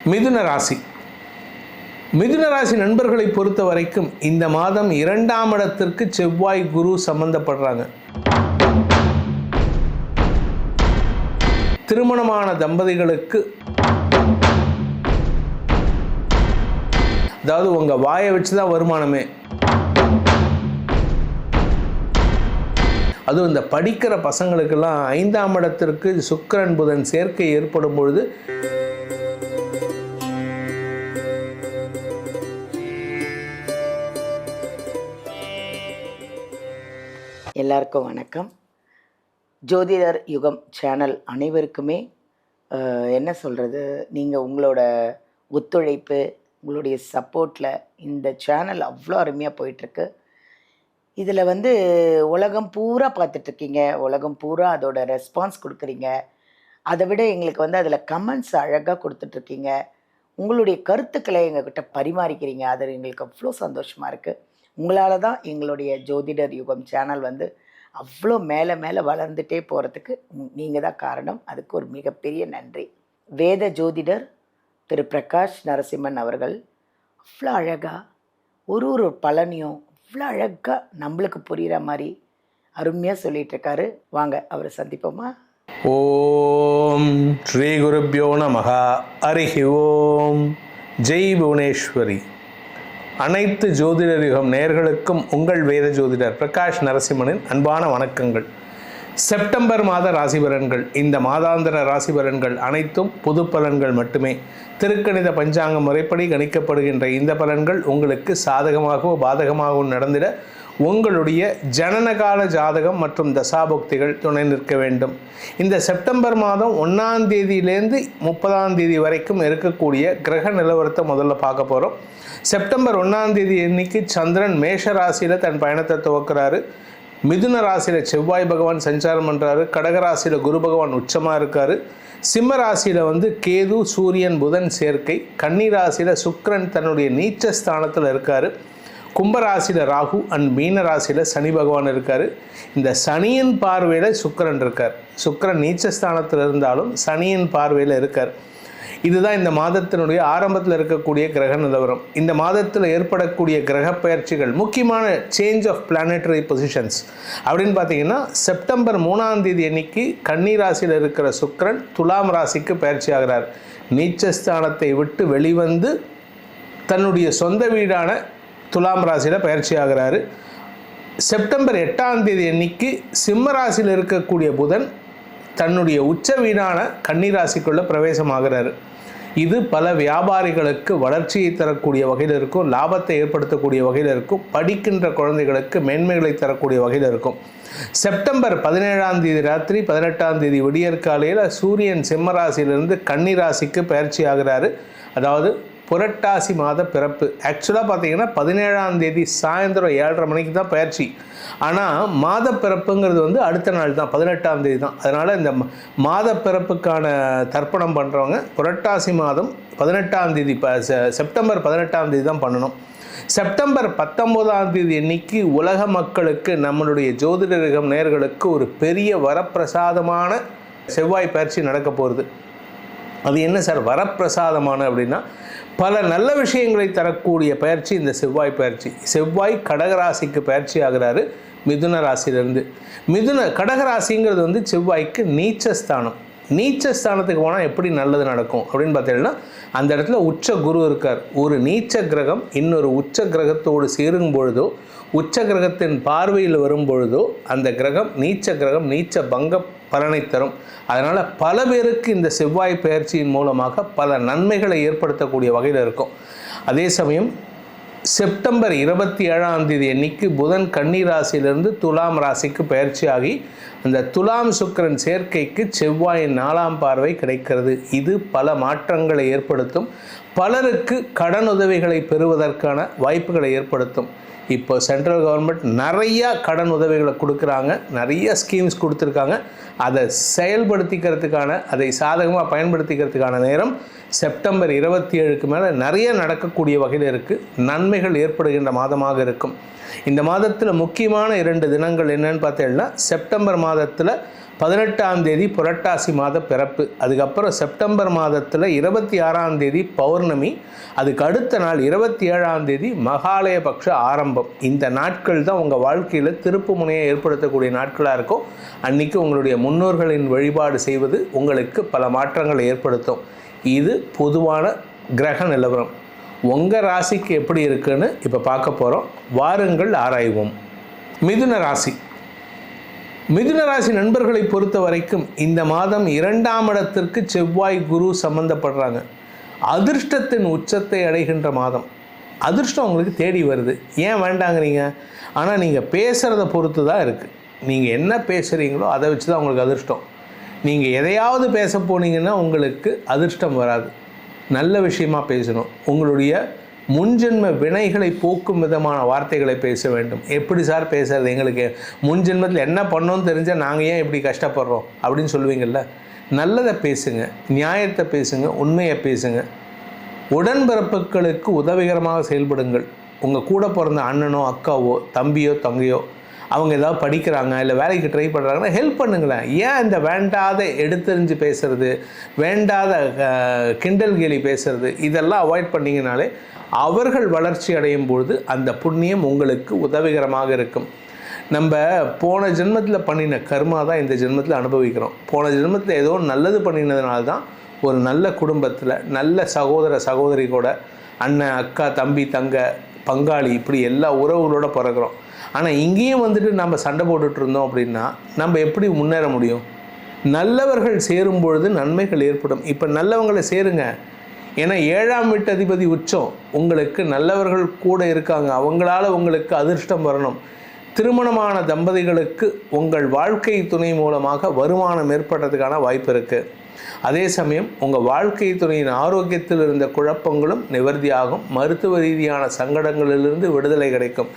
மிதுன ராசி. மிதுன ராசி நண்பர்களை பொறுத்த வரைக்கும் இந்த மாதம் 2ஆம் இடத்திற்கு செவ்வாய் குரு சம்பந்தப்படுறாங்க. திருமணமான தம்பதிகளுக்கு, அதாவது உங்க வாயை வச்சுதான் வருமானமே, அதுவும் இந்த படிக்கிற பசங்களுக்கெல்லாம் 5ஆம் இடத்திற்கு சுக்கிரன் புதன் சேர்க்கை ஏற்படும் பொழுது எல்லாருக்கும் வணக்கம். ஜோதிடர் யுகம் சேனல் அனைவருக்குமே என்ன சொல்கிறது, நீங்கள் உங்களோட ஒத்துழைப்பு, உங்களுடைய சப்போர்ட்டில் இந்த சேனல் அவ்வளோ அருமையாக போயிட்டுருக்கு. இதில் உலகம் பூரா பார்த்துட்ருக்கீங்க, உலகம் பூரா அதோட ரெஸ்பான்ஸ் கொடுக்குறீங்க. அதை விட எங்களுக்கு அதில் கமெண்ட்ஸ் அழகாக கொடுத்துட்ருக்கீங்க. உங்களுடைய கருத்துக்களை எங்ககிட்ட பரிமாறிக்கிறீங்க. அது எங்களுக்கு அவ்வளோ சந்தோஷமாக இருக்குது. உங்களால் தான் எங்களுடைய ஜோதிடர் யுகம் சேனல் அவ்வளோ மேலே மேலே வளர்ந்துட்டே போகிறதுக்கு நீங்கள் தான் காரணம். அதுக்கு ஒரு மிகப்பெரிய நன்றி. வேத ஜோதிடர் திரு பிரகாஷ் நரசிம்மன் அவர்கள் அவ்வளோ அழகாக ஒரு பலனையும் அவ்வளோ அழகாக நம்மளுக்கு புரிகிற மாதிரி அருமையாக சொல்லிகிட்ருக்காரு. வாங்க அவரை சந்திப்போமா. ஓம் ஸ்ரீ குருப்யோ நமஹ. ஹரிஹி ஓம். ஜெய் புவனேஸ்வரி. அனைத்து ஜோதிடர் யுகம் நேயர்களுக்கும் உங்கள் வேத ஜோதிடர் பிரகாஷ் நரசிம்மனின் அன்பான வணக்கங்கள். செப்டம்பர் மாத ராசி பலன்கள். இந்த மாதாந்திர ராசி பலன்கள் அனைத்தும் பொது பலன்கள் மட்டுமே. திருக்கணித பஞ்சாங்க முறைப்படி கணிக்கப்படுகின்ற இந்த பலன்கள் உங்களுக்கு சாதகமாகவோ பாதகமாகவோ நடந்திட உங்களுடைய ஜனனகால ஜாதகம் மற்றும் தசாபுக்திகள் துணை நிற்க வேண்டும். இந்த செப்டம்பர் மாதம் 1ஆம் தேதியிலேருந்து 30ஆம் தேதி வரைக்கும் இருக்கக்கூடிய கிரக நிலவரத்தை முதல்ல பார்க்க போகிறோம். செப்டம்பர் 1ஆம் தேதி அன்னைக்கு சந்திரன் மேஷ ராசியில் தன் பயணத்தை துவக்கிறாரு. மிதுன ராசியில் செவ்வாய் பகவான் சஞ்சாரம் பண்ணுறாரு. கடகராசியில் குரு பகவான் உச்சமாக இருக்கார். சிம்ம ராசியில் கேது சூரியன் புதன் சேர்க்கை. கன்னி ராசியில் சுக்கிரன் தன்னுடைய நீச்ச ஸ்தானத்தில் இருக்கார். கும்பராசியில் ராகு அண்ட் மீன ராசியில் சனி பகவான் இருக்கார். இந்த சனியின் பார்வையில் சுக்கிரன் இருக்கார். சுக்கிரன் நீச்சஸ்தானத்தில் இருந்தாலும் சனியின் பார்வையில் இருக்கார். இதுதான் இந்த மாதத்தினுடைய ஆரம்பத்தில் இருக்கக்கூடிய கிரக நிலவரம். இந்த மாதத்தில் ஏற்படக்கூடிய கிரக பயிற்சிகள், முக்கியமான சேஞ்ச் ஆஃப் பிளானட்டரி பொசிஷன்ஸ் அப்படின்னு பார்த்தீங்கன்னா, செப்டம்பர் 3ஆம் தேதி அன்னைக்கு கன்னி ராசியில் இருக்கிற சுக்கிரன் துலாம் ராசிக்கு பயிற்சி ஆகிறார். நீச்சஸ்தானத்தை விட்டு வெளிவந்து தன்னுடைய சொந்த வீடான துலாம் ராசியில் பயிற்சி ஆகிறாரு. செப்டம்பர் 8ஆம் தேதி அன்னைக்கு சிம்ம ராசியில் இருக்கக்கூடிய புதன் தன்னுடைய உச்ச வீடான கன்னி ராசிக்குள்ள பிரவேசமாகிறாரு. இது பல வியாபாரிகளுக்கு வளர்ச்சியை தரக்கூடிய வகையில் இருக்கும், லாபத்தை ஏற்படுத்தக்கூடிய வகையில் இருக்கும், படிக்கின்ற குழந்தைகளுக்கு மேன்மைகளை தரக்கூடிய வகையில் இருக்கும். செப்டம்பர் 17ஆம் தேதி ராத்திரி 18ஆம் தேதி விடியற்காலையில் சூரியன் சிம்ம ராசியிலிருந்து கன்னி ராசிக்கு பயிற்சி ஆகிறாரு. அதாவது புரட்டாசி மாத பிறப்பு. ஆக்சுவலாக பார்த்தீங்கன்னா 17ஆம் தேதி சாயந்தரம் 7:30 மணிக்கு தான் பயிற்சி. ஆனால் மாத பிறப்புங்கிறது அடுத்த நாள் தான், 18ஆம் தேதி தான். அதனால் இந்த மாத பிறப்புக்கான தர்ப்பணம் பண்ணுறவங்க புரட்டாசி மாதம் 18ஆம் தேதி, செப்டம்பர் 18ஆம் தேதி தான் பண்ணணும். செப்டம்பர் 19ஆம் தேதி அன்னைக்கு உலக மக்களுக்கு, நம்மளுடைய ஜோதிடரிகம் நேயர்களுக்கு ஒரு பெரிய வரப்பிரசாதமான செவ்வாய் பயிற்சி நடக்க போகிறது. அது என்ன சார் வரப்பிரசாதமான அப்படின்னா, பல நல்ல விஷயங்களை தரக்கூடிய பயிற்சி இந்த செவ்வாய் பயிற்சி. செவ்வாய் கடகராசிக்கு பயிற்சி ஆகிறாரு மிதுன ராசியிலிருந்து. கடகராசிங்கிறது செவ்வாய்க்கு நீச்சஸ்தானம். நீச்சஸ்தானத்துக்கு போனால் எப்படி நல்லது நடக்கும் அப்படின்னு பார்த்தீங்கன்னா, அந்த இடத்துல உச்ச குரு இருக்கார். ஒரு நீச்ச கிரகம் இன்னொரு உச்ச கிரகத்தோடு சேரும் பொழுதோ, உச்ச கிரகத்தின் பார்வையில் வரும் பொழுதோ அந்த கிரகம் நீச்ச பங்க பலனை தரும். அதனால் பல பேருக்கு இந்த செவ்வாய் பயிற்சியின் மூலமாக பல நன்மைகளை ஏற்படுத்தக்கூடிய வகையில் இருக்கும். அதே சமயம் செப்டம்பர் 27ஆம் தேதி அன்னைக்கு புதன் கன்னி ராசியிலிருந்து துலாம் ராசிக்கு பயிற்சி ஆகி அந்த துலாம் சுக்கிரன் சேர்க்கைக்கு செவ்வாயின் 4ஆம் பார்வை கிடைக்கிறது. இது பல மாற்றங்களை ஏற்படுத்தும். பலருக்கு கடன் உதவிகளை பெறுவதற்கான வாய்ப்புகளை ஏற்படுத்தும். இப்போ சென்ட்ரல் கவர்மெண்ட் நிறையா கடன் உதவிகளை கொடுக்குறாங்க, நிறைய ஸ்கீம்ஸ் கொடுத்துருக்காங்க. அதை செயல்படுத்திக்கிறதுக்கான, அதை சாதகமாக பயன்படுத்திக்கிறதுக்கான நேரம் செப்டம்பர் 27க்கு மேலே நிறைய நடக்கக்கூடிய வகையில் இருக்குது. நன்மைகள் ஏற்படுகின்ற மாதமாக இருக்கும். இந்த மாதத்தில் முக்கியமான 2 தினங்கள் என்னன்னு பார்த்தீங்கன்னா, செப்டம்பர் மாதத்தில் 18ஆம் தேதி புரட்டாசி மாத பிறப்பு, அதுக்கப்புறம் செப்டம்பர் மாதத்தில் 26ஆம் தேதி பௌர்ணமி, அதுக்கு அடுத்த நாள் 27ஆம் தேதி மகாலய பட்ச ஆரம்பம். இந்த நாட்கள் தான் உங்கள் வாழ்க்கையில் திருப்பு முனையை ஏற்படுத்தக்கூடிய நாட்களாக இருக்கும். அன்றைக்கி உங்களுடைய முன்னோர்களின் வழிபாடு செய்வது உங்களுக்கு பல மாற்றங்களை ஏற்படுத்தும். இது பொதுவான கிரக நிலவரம். உங்கள் ராசிக்கு எப்படி இருக்குன்னு இப்போ பார்க்க போகிறோம். வாருங்கள் ஆராய்வோம். மிதுன ராசி. மிதுன ராசி நண்பர்களை பொறுத்த வரைக்கும் இந்த மாதம் 2ஆம் இடத்திற்கு செவ்வாய் குரு சம்பந்தப்படுறாங்க. அதிர்ஷ்டத்தின் உச்சத்தை அடைகின்ற மாதம். அதிர்ஷ்டம் உங்களுக்கு தேடி வருது. ஏன் வேண்டாங்கிறீங்க? ஆனால் நீங்கள் பேசுகிறத பொறுத்து தான் இருக்குது. நீங்கள் என்ன பேசுகிறீங்களோ அதை வச்சு தான் உங்களுக்கு அதிர்ஷ்டம். நீங்கள் எதையாவது பேச போனீங்கன்னா உங்களுக்கு அதிர்ஷ்டம் வராது. நல்ல விஷயமாக பேசணும். உங்களுடைய முன்ஜென்ம வினைகளை போக்கும் விதமான வார்த்தைகளை பேச வேண்டும். எப்படி சார் பேசுறது? எங்களுக்கு முன்ஜென்மத்தில் என்ன பண்ணோன்னு தெரிஞ்சால் நாங்கள் ஏன் இப்படி கஷ்டப்படுறோம் அப்படின்னு சொல்லுவீங்கள்ல. நல்லதை பேசுங்க, நியாயத்தை பேசுங்க, உண்மையை பேசுங்க. உடன்பிறப்புகளுக்கு உதவிகரமாக செயல்படுங்கள். உங்கள் கூட பிறந்த அண்ணனோ அக்காவோ தம்பியோ தங்கையோ அவங்க ஏதாவது படிக்கிறாங்க இல்லை வேலைக்கு ட்ரை பண்ணுறாங்கன்னா ஹெல்ப் பண்ணுங்களேன். ஏன் இந்த வேண்டாத எடுத்தறிஞ்சு பேசுகிறது, வேண்டாத கிண்டல் கேலி பேசுகிறது, இதெல்லாம் அவாய்ட் பண்ணிங்கனாலே அவர்கள் வளர்ச்சி அடையும் பொழுது அந்த புண்ணியம் உங்களுக்கு உதவிகரமாக இருக்கும். நம்ம போன ஜென்மத்தில் பண்ணின கர்மா தான் இந்த ஜென்மத்தில் அனுபவிக்கிறோம். போன ஜென்மத்தில் ஏதோ நல்லது பண்ணினதுனால தான் ஒரு நல்ல குடும்பத்தில் நல்ல சகோதர சகோதரி கூட அண்ணன் அக்கா தம்பி தங்க பங்காளி இப்படி எல்லா உறவுகளோட பிறக்கிறோம். ஆனால் இங்கேயும் வந்துட்டு நம்ம சண்டை போட்டுட்டு இருந்தோம் அப்படின்னா நம்ம எப்படி முன்னேற முடியும்? நல்லவர்கள் சேரும் பொழுது நன்மைகள் ஏற்படும். இப்போ நல்லவங்களை சேருங்க. ஏன்னா 7ஆம் வீட்டு அதிபதி உச்சம். உங்களுக்கு நல்லவர்கள் கூட இருக்காங்க. அவங்களால உங்களுக்கு அதிர்ஷ்டம் வரணும். திருமணமான தம்பதிகளுக்கு உங்கள் வாழ்க்கை துணை மூலமாக வருமானம் ஏற்படுறதுக்கான வாய்ப்பு இருக்குது. அதே சமயம் உங்கள் வாழ்க்கை துணையின் ஆரோக்கியத்தில் இருந்த குழப்பங்களும் நிவர்த்தியாகும். மருத்துவ ரீதியான சங்கடங்களிலிருந்து விடுதலை கிடைக்கும்.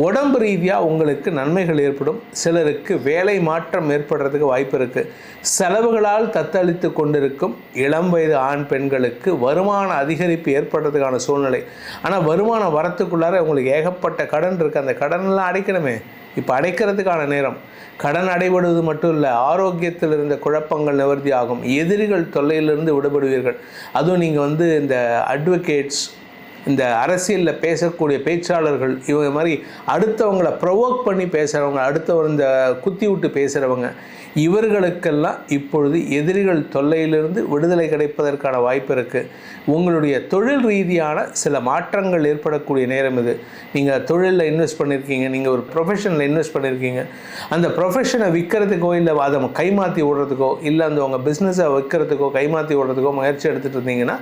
உடம்பு ரீதியாக உங்களுக்கு நன்மைகள் ஏற்படும். சிலருக்கு வேலை மாற்றம் ஏற்படுறதுக்கு வாய்ப்பு இருக்குது. செலவுகளால் தத்தளித்து கொண்டிருக்கும் இளம் வயது ஆண் பெண்களுக்கு வருமான அதிகரிப்பு ஏற்படுறதுக்கான சூழ்நிலை. ஆனால் வருமானம் வரத்துக்குள்ளார உங்களுக்கு ஏகப்பட்ட கடன் இருக்குது. அந்த கடனெல்லாம் அடைக்கணுமே. இப்போ அடைக்கிறதுக்கான நேரம். கடன் அடைபடுவது மட்டும் இல்லை, ஆரோக்கியத்தில் இருந்த குழப்பங்கள் நிவர்த்தி ஆகும். எதிரிகள் தொல்லையிலிருந்து விடுபடுவீர்கள். அதுவும் நீங்கள் இந்த அட்வொகேட்ஸ், இந்த அரசியலில் பேசக்கூடிய பேச்சாளர்கள், இவங்க மாதிரி அடுத்தவங்களை ப்ரொவோக் பண்ணி பேசுகிறவங்க, அடுத்தவர் இந்த குத்தி விட்டு பேசுகிறவங்க, இவர்களுக்கெல்லாம் இப்பொழுது எதிரிகள் தொல்லையிலிருந்து விடுதலை கிடைப்பதற்கான வாய்ப்பு இருக்குது. உங்களுடைய தொழில் ரீதியான சில மாற்றங்கள் ஏற்படக்கூடிய நேரம் இது. நீங்கள் தொழிலில் இன்வெஸ்ட் பண்ணியிருக்கீங்க, நீங்கள் ஒரு ப்ரொஃபஷனில் இன்வெஸ்ட் பண்ணியிருக்கீங்க. அந்த ப்ரொஃபஷனை விற்கிறதுக்கோ இல்லை அதை கைமாற்றி விடுறதுக்கோ இல்லை அந்த உங்கள் பிஸ்னஸை விற்கிறதுக்கோ கைமாற்றி விடுறதுக்கோ முயற்சி எடுத்துகிட்டு இருந்தீங்கன்னா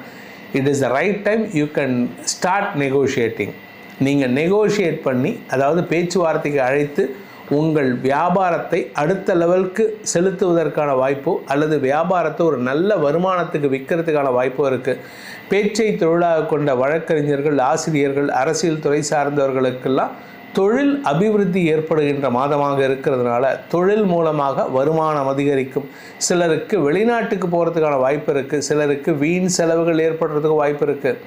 it is the right time you can start negotiating. நீங்கள் நெகோஷியேட் பண்ணி, அதாவது பேச்சுவார்த்தைக்கு அழைத்து உங்கள் வியாபாரத்தை அடுத்த லெவலுக்கு செலுத்துவதற்கான வாய்ப்போ அல்லது வியாபாரத்தை ஒரு நல்ல வருமானத்துக்கு விற்கிறதுக்கான வாய்ப்போ இருக்குது. பேச்சை தொழிலாக கொண்ட வழக்கறிஞர்கள், ஆசிரியர்கள், அரசியல் துறை சார்ந்தவர்களுக்கெல்லாம் தொழில் அபிவிருத்தி ஏற்படுகின்ற மாதமாக இருக்கிறதுனால தொழில் மூலமாக வருமானம் அதிகரிக்கும். சிலருக்கு வெளிநாட்டுக்கு போகிறதுக்கான வாய்ப்பு இருக்குது. சிலருக்கு வீண் செலவுகள் ஏற்படுறதுக்கு வாய்ப்பு இருக்குது.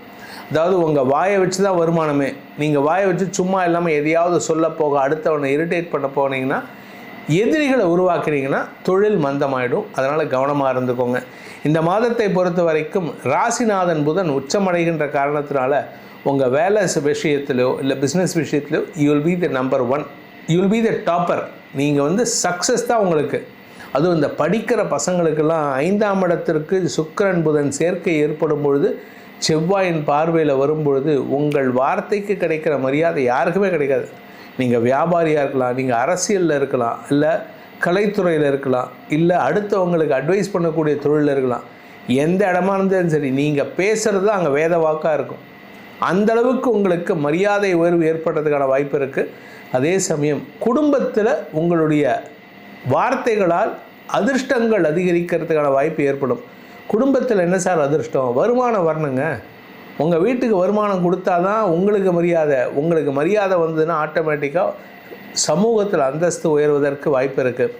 அதாவது உங்கள் வாயை வச்சு தான் வருமானமே. நீங்கள் வாயை வச்சு சும்மா இல்லாமல் எதையாவது சொல்ல போக, அடுத்தவனை இரிட்டேட் பண்ண போனீங்கன்னா, எதிரிகளை உருவாக்குறீங்கன்னா தொழில் மந்தமாயிடும். அதனால் கவனமாக இருந்துக்கோங்க. இந்த மாதத்தை பொறுத்த வரைக்கும் ராசிநாதன் புதன் உச்சமடைகின்ற காரணத்தினால உங்கள் வேலை விஷயத்திலோ இல்லை பிஸ்னஸ் விஷயத்திலோ you will be the number 1, you will be the topper. நீங்கள் சக்ஸஸ் தான் உங்களுக்கு. அதுவும் இந்த படிக்கிற பசங்களுக்கெல்லாம் 5ஆம் இடத்திற்கு சுக்கிரன் புதன் சேர்க்கை ஏற்படும் பொழுது, செவ்வாயின் பார்வையில் வரும்பொழுது உங்கள் வார்த்தைக்கு கிடைக்கிற மரியாதை யாருக்குமே கிடைக்காது. நீங்கள் வியாபாரியாக இருக்கலாம், நீங்கள் அரசியலில் இருக்கலாம், இல்லை கலைத்துறையில் இருக்கலாம், இல்லை அடுத்தவங்களுக்கு அட்வைஸ் பண்ணக்கூடிய தொழிலில் இருக்கலாம். எந்த இடமா இருந்தாலும் சரி, நீங்கள் பேசுகிறது தான் அங்கே வேத வாக்காக இருக்கும். அந்தளவுக்கு உங்களுக்கு மரியாதை உயர்வு ஏற்படுறதுக்கான வாய்ப்பு இருக்குது. அதே சமயம் குடும்பத்தில் உங்களுடைய வார்த்தைகளால் அதிர்ஷ்டங்கள் அதிகரிக்கிறதுக்கான வாய்ப்பு ஏற்படும். குடும்பத்தில் என்ன சார் அதிர்ஷ்டம்? வருமானம் வரணுங்க. உங்கள் வீட்டுக்கு வருமானம் கொடுத்தா தான் உங்களுக்கு மரியாதை. உங்களுக்கு மரியாதை வந்ததுன்னா ஆட்டோமேட்டிக்காக சமூகத்தில் அந்தஸ்து உயர்வதற்கு வாய்ப்பு இருக்குது.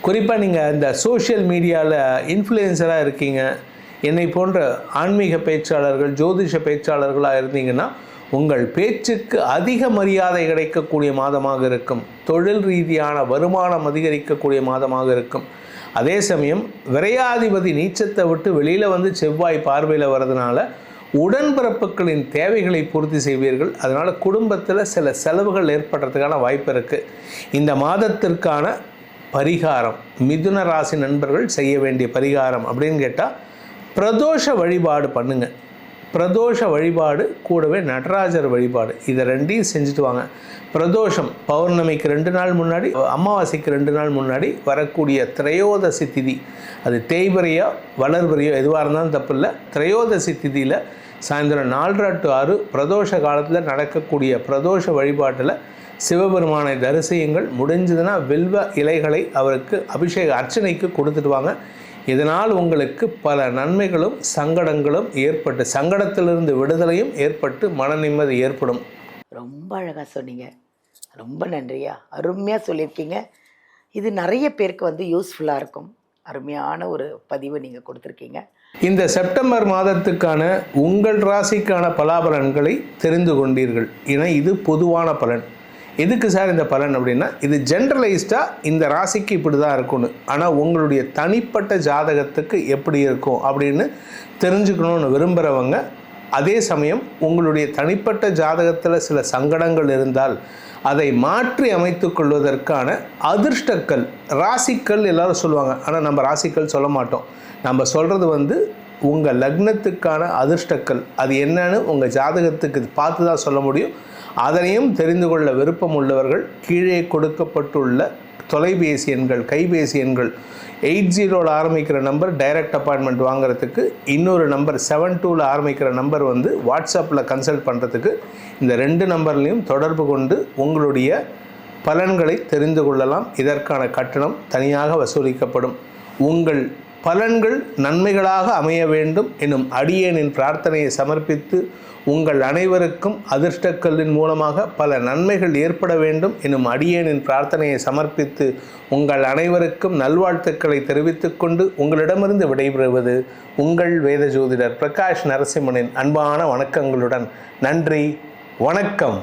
குறிப்பாக நீங்கள் இந்த சோஷியல் மீடியாவில் இன்ஃப்ளூயன்சராக இருக்கீங்க, என்னை போன்ற ஆன்மீக பேச்சாளர்கள், ஜோதிஷ பேச்சாளர்களாக இருந்தீங்கன்னா உங்கள் பேச்சுக்கு அதிக மரியாதை கிடைக்கக்கூடிய மாதமாக இருக்கும். தொழில் ரீதியான வருமானம் அதிகரிக்கக்கூடிய மாதமாக இருக்கும். அதே சமயம் விரையாதிபதி நீச்சத்தை விட்டு வெளியில் வந்து செவ்வாய் பார்வையில் வர்றதுனால உடன்பிறப்புகளின் தேவைகளை பூர்த்தி செய்வீர்கள். அதனால் குடும்பத்தில் சில செலவுகள் ஏற்படுறதுக்கான வாய்ப்பு இருக்குது. இந்த மாதத்திற்கான பரிகாரம், மிதுன ராசி நண்பர்கள் செய்ய வேண்டிய பரிகாரம் அப்படின்னு கேட்டால் பிரதோஷ வழிபாடு பண்ணுங்க. பிரதோஷ வழிபாடு கூடவே நடராஜர் வழிபாடு, இதை ரெண்டையும் செஞ்சுட்டு வாங்க. பிரதோஷம் பௌர்ணமிக்கு 2 நாள் முன்னாடி, அமாவாசைக்கு 2 நாள் முன்னாடி வரக்கூடிய திரையோதசி திதி, அது தேய்பிரையோ வளர்பிரையோ எதுவாக இருந்தாலும் தப்பு இல்லை. திரையோதசி திதியில் சாயந்தரம் 4:30 to 6 பிரதோஷ காலத்தில் நடக்கக்கூடிய பிரதோஷ வழிபாட்டில் சிவபெருமானை தரிசியுங்கள். முடிஞ்சதுன்னா வில்வ இலைகளை அவருக்கு அபிஷேக அர்ச்சனைக்கு கொடுத்துட்டு வாங்க. இதனால் உங்களுக்கு பல நன்மைகளும் சங்கடங்களும் ஏற்பட்டு, சங்கடத்திலிருந்து விடுதலையும் ஏற்பட்டு மன நிம்மதி ஏற்படும். ரொம்ப அழகாக சொன்னீங்க. ரொம்ப நன்றியா, அருமையாக சொல்லியிருக்கீங்க. இது நிறைய பேருக்கு வந்து யூஸ்ஃபுல்லாக இருக்கும். அருமையான ஒரு பதிவு நீங்கள் கொடுத்துருக்கீங்க. இந்த செப்டம்பர் மாதத்துக்கான உங்கள் ராசிக்கான பலாபலன்களை தெரிந்து கொண்டீர்கள். ஏன்னா இது பொதுவான பலன். எதுக்கு சார் இந்த பலன் அப்படின்னா, இது ஜென்ரலைஸ்டாக இந்த ராசிக்கு இப்படி தான் இருக்கும்னு, ஆனால் உங்களுடைய தனிப்பட்ட ஜாதகத்துக்கு எப்படி இருக்கும் அப்படின்னு தெரிஞ்சுக்கணும்னு விரும்புகிறவங்க, அதே சமயம் உங்களுடைய தனிப்பட்ட ஜாதகத்தில் சில சங்கடங்கள் இருந்தால் அதை மாற்றி அமைத்து கொள்வதற்கான அதிர்ஷ்டக்கல், ராசிக்கல் எல்லாரும் சொல்லுவாங்க, ஆனால் நம்ம ராசிக்கல் சொல்ல மாட்டோம். நம்ம சொல்கிறது வந்து உங்கள் லக்னத்துக்கான அதிர்ஷ்டக்கல். அது என்னன்னு உங்கள் ஜாதகத்துக்கு பார்த்து தான் சொல்ல முடியும். அதனையும் தெரிந்து கொள்ள விருப்பம் உள்ளவர்கள் கீழே கொடுக்கப்பட்டுள்ள தொலைபேசி எண்கள், கைபேசி எண்கள் 80 ஆரம்பிக்கிற நம்பர் டைரக்ட் அப்பாயின்மெண்ட் வாங்குறதுக்கு, இன்னொரு நம்பர் 72 ஆரம்பிக்கிற நம்பர் வந்து வாட்ஸ்அப்பில் கன்சல்ட் பண்ணுறதுக்கு, இந்த 2 நம்பர்லையும் தொடர்பு கொண்டு உங்களுடைய பலன்களை தெரிந்து கொள்ளலாம். இதற்கான கட்டணம் தனியாக வசூலிக்கப்படும். உங்கள் பலன்கள் நன்மைகளாக அமைய வேண்டும் எனும் அடியேனின் பிரார்த்தனையை சமர்ப்பித்து, உங்கள் அனைவருக்கும் அதிர்ஷ்டக்கல்லின் மூலமாக பல நன்மைகள் ஏற்பட வேண்டும் எனும் அடியேனின் பிரார்த்தனையை சமர்ப்பித்து உங்கள் அனைவருக்கும் நல்வாழ்த்துக்களை தெரிவித்துக் கொண்டு உங்களிடமிருந்து விடைபெறுவது உங்கள் வேத ஜோதிடர் பிரகாஷ் நரசிம்மனின் அன்பான வணக்கங்களுடன். நன்றி, வணக்கம்.